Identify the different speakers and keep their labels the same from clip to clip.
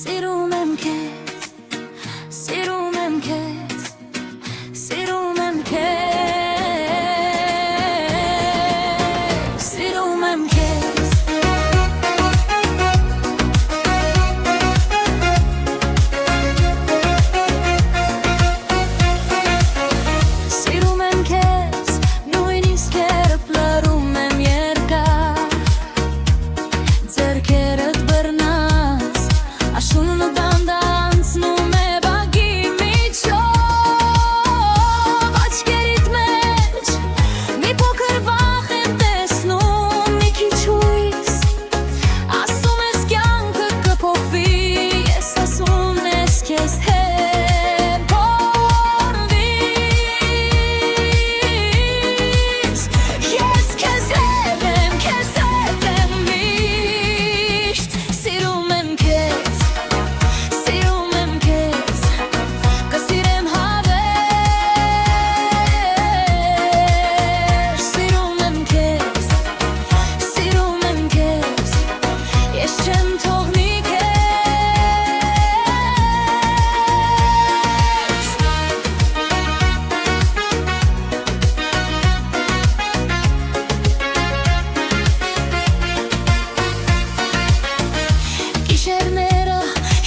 Speaker 1: Սիրում եմ քեզ, սիրում եմ քեզ, սիրում եմ քեզ, սիրում եմ քեզ Սիրում եմ քեզ, նույնիսկ երբ լռում եմ երկար Ձեռքերդ բռնած, աշունը դանդանցնում է բակի միջով Աչքերիդ մեջ մի փոքր վախ եմ տեսնում, մի քիչ հույս Ասում ես կյանքը կփոխվի, ես ասում ես քեզ Գիշերները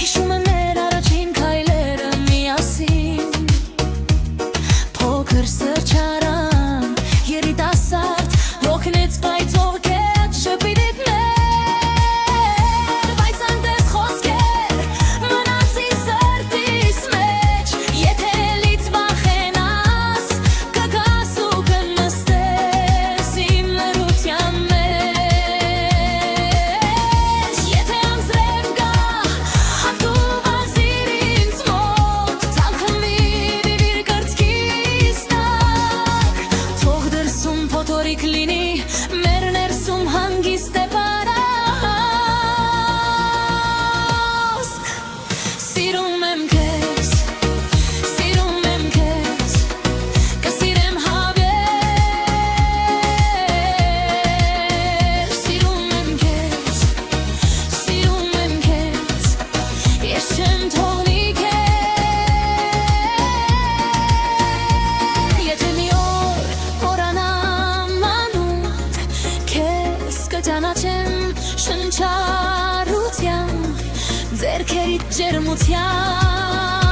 Speaker 1: հիշում եմ մեր առաջին քայլերը միասին Փոքր սրճարան, երիտասարդ, հոգնեց կայծով քեզ շպիտիդ մեր Բայց այնտես խոսքեր մնացի սրտիս մեջ Եթե լից վախենաս, կգաս ու կնստես իմ լռության մեջ Եթե անձրև գա, հագնու վազիր ինձ մոտ Թալխնվի դիվիր կրծքիս տակ Թող դրսում փոթորիկ լինի, մեր ներսում հանգիստ է պարասք Սիրում եմ քեզ, սիրում եմ քեզ, կսիրեմ հավեր Սիրում եմ քեզ, սիրում եմ քեզ, ես չեմ թողնի քեզ Եթե մի օր մոռանամ անունդ, քեզ կճանաչեմ շնչառությամբ, ձեռքերիդ ջերմությամբ